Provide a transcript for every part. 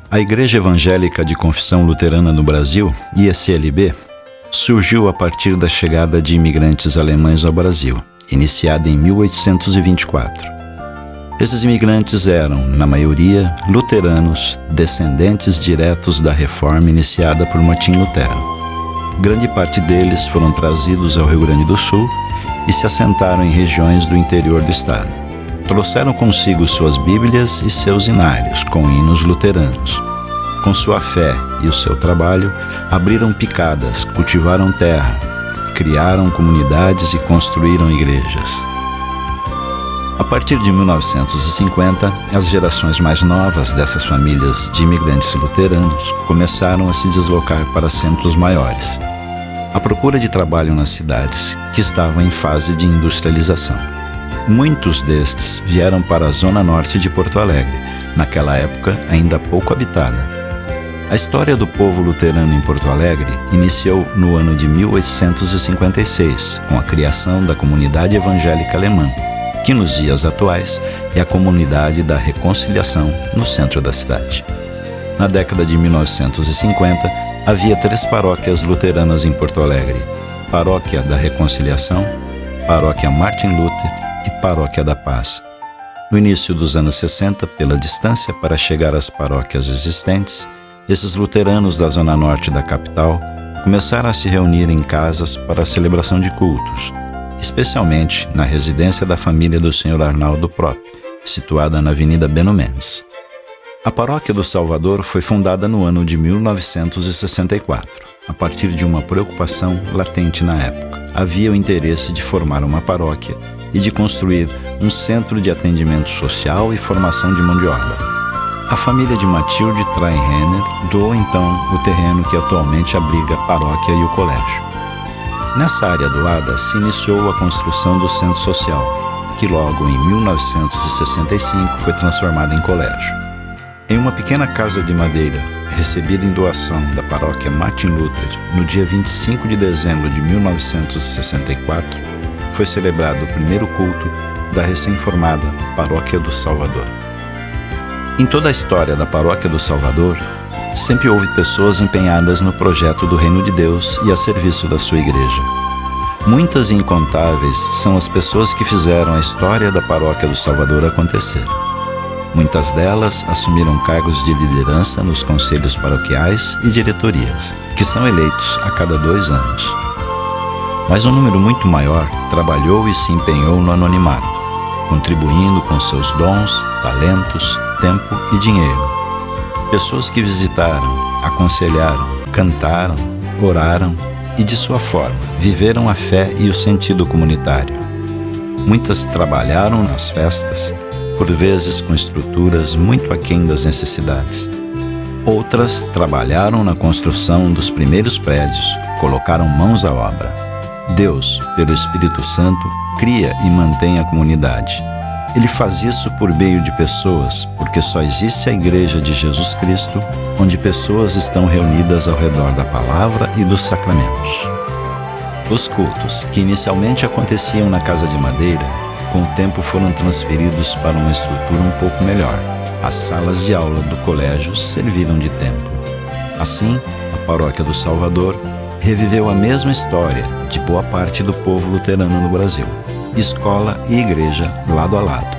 A Igreja Evangélica de Confissão Luterana no Brasil, IECLB, surgiu a partir da chegada de imigrantes alemães ao Brasil, iniciada em 1824. Esses imigrantes eram, na maioria, luteranos, descendentes diretos da reforma iniciada por Martim Lutero. Grande parte deles foram trazidos ao Rio Grande do Sul e se assentaram em regiões do interior do estado. Trouxeram consigo suas Bíblias e seus inários, com hinos luteranos. Com sua fé e o seu trabalho, abriram picadas, cultivaram terra, criaram comunidades e construíram igrejas. A partir de 1950, as gerações mais novas dessas famílias de imigrantes luteranos começaram a se deslocar para centros maiores, à procura de trabalho nas cidades que estavam em fase de industrialização. Muitos destes vieram para a zona norte de Porto Alegre, naquela época ainda pouco habitada. A história do povo luterano em Porto Alegre iniciou no ano de 1856, com a criação da Comunidade Evangélica Alemã, que nos dias atuais é a Comunidade da Reconciliação no centro da cidade. Na década de 1950, havia 3 paróquias luteranas em Porto Alegre: Paróquia da Reconciliação, Paróquia Martin Luther e Paróquia da Paz. No início dos anos 60, pela distância para chegar às paróquias existentes, esses luteranos da zona norte da capital começaram a se reunir em casas para a celebração de cultos, especialmente na residência da família do Sr. Arnaldo Prop, situada na Avenida Beno Mendes. A Paróquia do Salvador foi fundada no ano de 1964, a partir de uma preocupação latente na época. Havia o interesse de formar uma paróquia e de construir um centro de atendimento social e formação de mão de obra. A família de Matilde Trainrenner doou então o terreno que atualmente abriga a paróquia e o colégio. Nessa área doada se iniciou a construção do centro social, que logo em 1965 foi transformado em colégio. Em uma pequena casa de madeira, recebida em doação da paróquia Martin Luther no dia 25 de dezembro de 1964, foi celebrado o primeiro culto da recém-formada Paróquia do Salvador. Em toda a história da Paróquia do Salvador, sempre houve pessoas empenhadas no projeto do Reino de Deus e a serviço da sua igreja. Muitas e incontáveis são as pessoas que fizeram a história da Paróquia do Salvador acontecer. Muitas delas assumiram cargos de liderança nos conselhos paroquiais e diretorias, que são eleitos a cada 2 anos. Mas um número muito maior trabalhou e se empenhou no anonimato, contribuindo com seus dons, talentos, tempo e dinheiro. Pessoas que visitaram, aconselharam, cantaram, oraram e, de sua forma, viveram a fé e o sentido comunitário. Muitas trabalharam nas festas, por vezes com estruturas muito aquém das necessidades. Outras trabalharam na construção dos primeiros prédios, colocaram mãos à obra. Deus, pelo Espírito Santo, cria e mantém a comunidade. Ele faz isso por meio de pessoas, porque só existe a Igreja de Jesus Cristo, onde pessoas estão reunidas ao redor da palavra e dos sacramentos. Os cultos, que inicialmente aconteciam na casa de madeira, com o tempo foram transferidos para uma estrutura um pouco melhor. As salas de aula do colégio serviram de templo. Assim, a Paróquia do Salvador reviveu a mesma história de boa parte do povo luterano no Brasil. Escola e igreja lado a lado.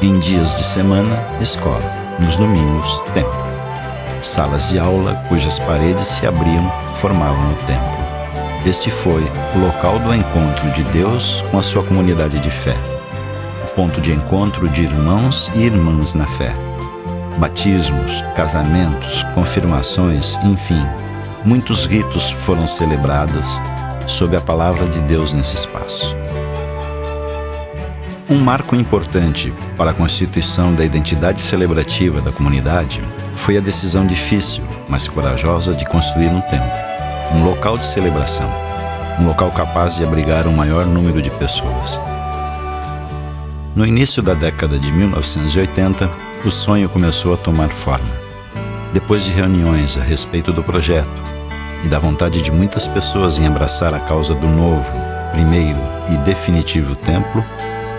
Em dias de semana, escola. Nos domingos, templo. Salas de aula cujas paredes se abriam formavam o templo. Este foi o local do encontro de Deus com a sua comunidade de fé. O ponto de encontro de irmãos e irmãs na fé. Batismos, casamentos, confirmações, enfim, muitos ritos foram celebrados sob a palavra de Deus nesse espaço. Um marco importante para a constituição da identidade celebrativa da comunidade foi a decisão difícil, mas corajosa, de construir um templo, um local de celebração, um local capaz de abrigar um maior número de pessoas. No início da década de 1980, o sonho começou a tomar forma. Depois de reuniões a respeito do projeto e da vontade de muitas pessoas em abraçar a causa do novo, primeiro e definitivo templo,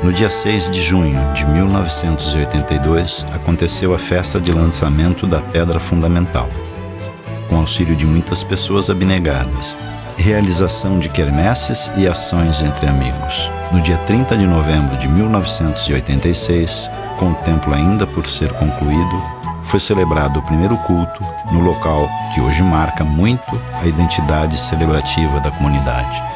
No dia 6 de junho de 1982, aconteceu a festa de lançamento da Pedra Fundamental, com auxílio de muitas pessoas abnegadas, realização de quermesses e ações entre amigos. No dia 30 de novembro de 1986, com o templo ainda por ser concluído, foi celebrado o primeiro culto no local que hoje marca muito a identidade celebrativa da comunidade.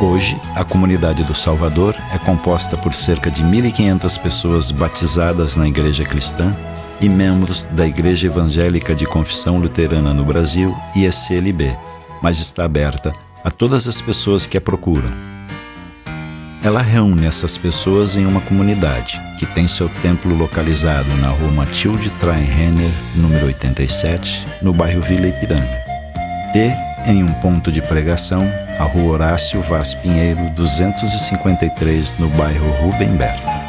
Hoje, a comunidade do Salvador é composta por cerca de 1.500 pessoas batizadas na Igreja Cristã e membros da Igreja Evangélica de Confissão Luterana no Brasil, IECLB, mas está aberta a todas as pessoas que a procuram. Ela reúne essas pessoas em uma comunidade que tem seu templo localizado na rua Matilde Traenrenner, número 87, no bairro Vila Ipiranga, e em um ponto de pregação, a rua Horácio Vaz Pinheiro, 253, no bairro Rubem Berta.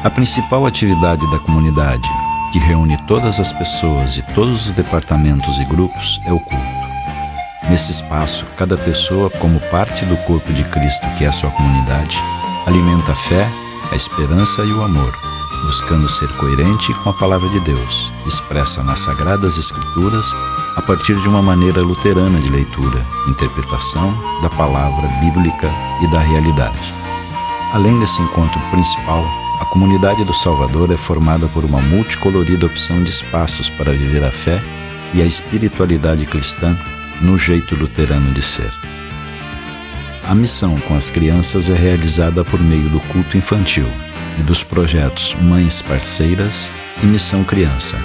A principal atividade da comunidade, que reúne todas as pessoas e todos os departamentos e grupos, é o culto. Nesse espaço, cada pessoa, como parte do corpo de Cristo, que é a sua comunidade, alimenta a fé, a esperança e o amor, buscando ser coerente com a palavra de Deus, expressa nas Sagradas Escrituras a partir de uma maneira luterana de leitura, interpretação da palavra bíblica e da realidade. Além desse encontro principal, a comunidade do Salvador é formada por uma multicolorida opção de espaços para viver a fé e a espiritualidade cristã no jeito luterano de ser. A missão com as crianças é realizada por meio do culto infantil e dos projetos Mães Parceiras e Missão Criança.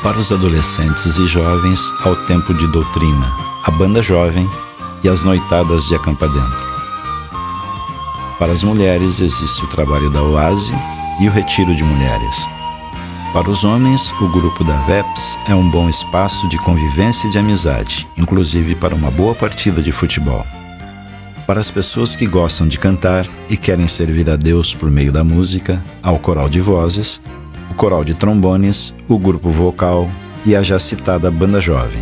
Para os adolescentes e jovens, há o tempo de doutrina, a banda jovem e as noitadas de acampa dentro. Para as mulheres existe o trabalho da Oase e o retiro de mulheres. Para os homens, o grupo da VEPS é um bom espaço de convivência e de amizade, inclusive para uma boa partida de futebol. Para as pessoas que gostam de cantar e querem servir a Deus por meio da música, há o coral de vozes, o coral de trombones, o grupo vocal e a já citada banda jovem.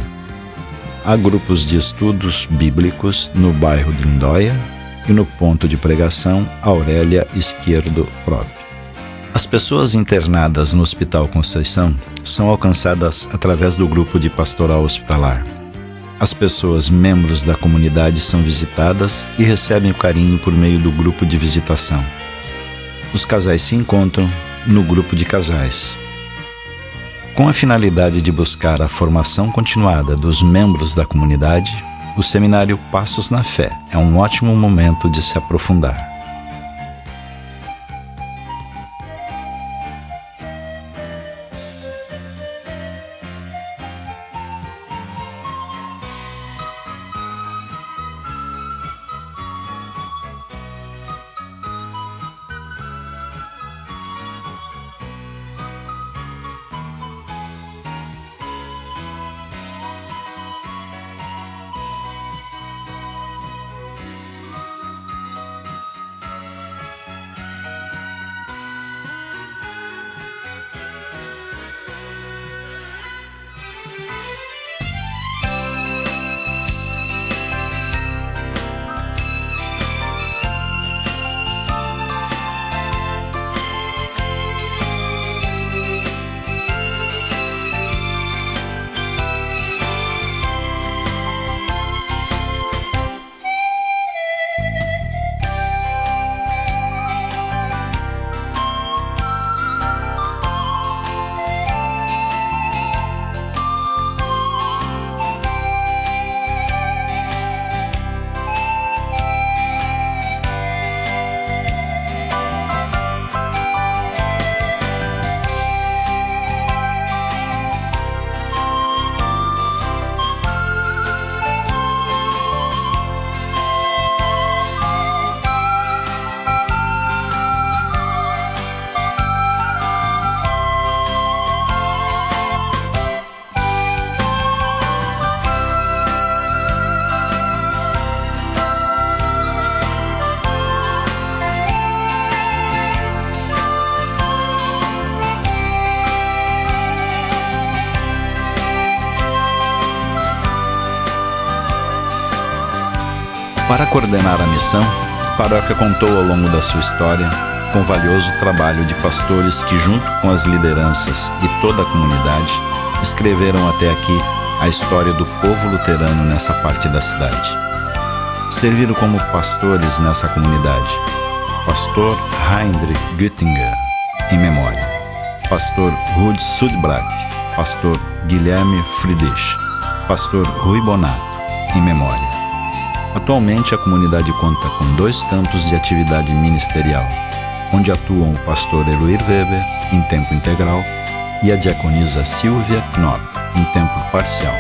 Há grupos de estudos bíblicos no bairro de Lindóia e no ponto de pregação Aurélia Esquerdo Prop. As pessoas internadas no Hospital Conceição são alcançadas através do grupo de pastoral hospitalar. As pessoas membros da comunidade são visitadas e recebem o carinho por meio do grupo de visitação. Os casais se encontram no grupo de casais. Com a finalidade de buscar a formação continuada dos membros da comunidade, o seminário Passos na Fé é um ótimo momento de se aprofundar. Para coordenar a missão, a paróquia contou ao longo da sua história com o valioso trabalho de pastores que, junto com as lideranças e toda a comunidade, escreveram até aqui a história do povo luterano nessa parte da cidade. Serviram como pastores nessa comunidade: pastor Heinrich Göttinger, em memória; pastor Rud Sudbrack; pastor Guilherme Friedrich; pastor Rui Bonato, em memória. Atualmente, a comunidade conta com 2 campos de atividade ministerial, onde atuam o pastor Eloir Weber, em tempo integral, e a diaconisa Silvia Knopp, em tempo parcial.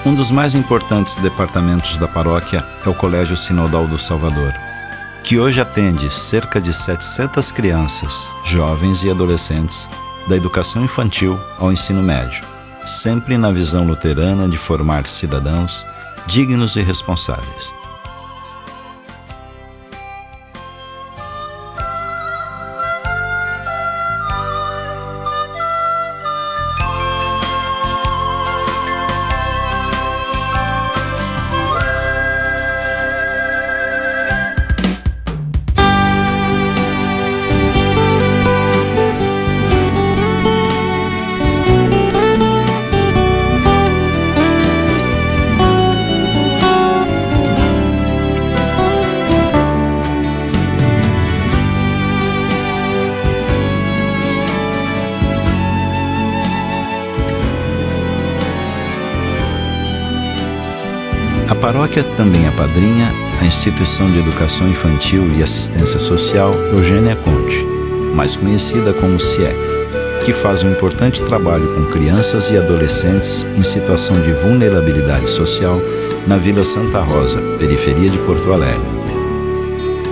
Um dos mais importantes departamentos da paróquia é o Colégio Sinodal do Salvador, que hoje atende cerca de 700 crianças, jovens e adolescentes, da educação infantil ao ensino médio, sempre na visão luterana de formar cidadãos dignos e responsáveis. A paróquia também apadrinha a Instituição de Educação Infantil e Assistência Social Eugênia Conte, mais conhecida como CIEC, que faz um importante trabalho com crianças e adolescentes em situação de vulnerabilidade social na Vila Santa Rosa, periferia de Porto Alegre.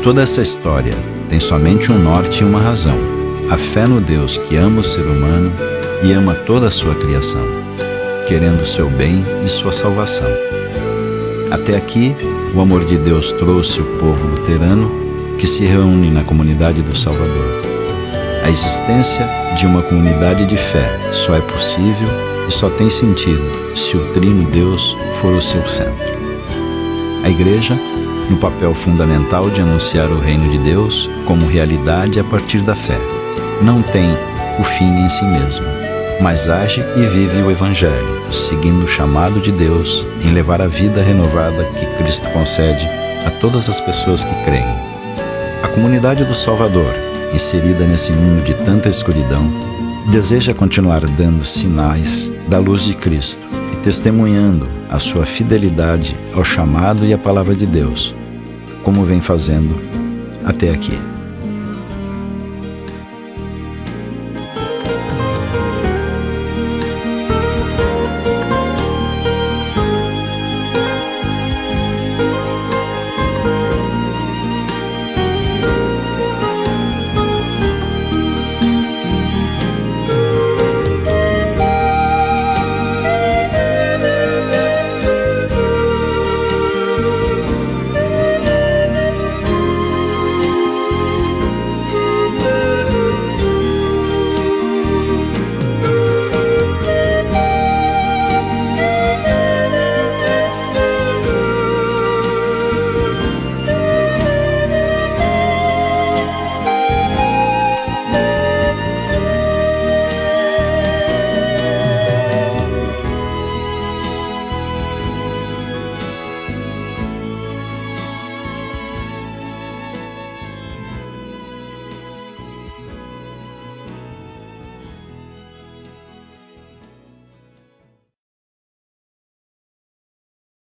Toda essa história tem somente um norte e uma razão: a fé no Deus que ama o ser humano e ama toda a sua criação, querendo o seu bem e sua salvação. Até aqui, o amor de Deus trouxe o povo luterano que se reúne na comunidade do Salvador. A existência de uma comunidade de fé só é possível e só tem sentido se o Trino Deus for o seu centro. A Igreja, no papel fundamental de anunciar o reino de Deus como realidade a partir da fé, não tem o fim em si mesma, mas age e vive o Evangelho, seguindo o chamado de Deus em levar a vida renovada que Cristo concede a todas as pessoas que creem. A comunidade do Salvador, inserida nesse mundo de tanta escuridão, deseja continuar dando sinais da luz de Cristo e testemunhando a sua fidelidade ao chamado e à palavra de Deus, como vem fazendo até aqui.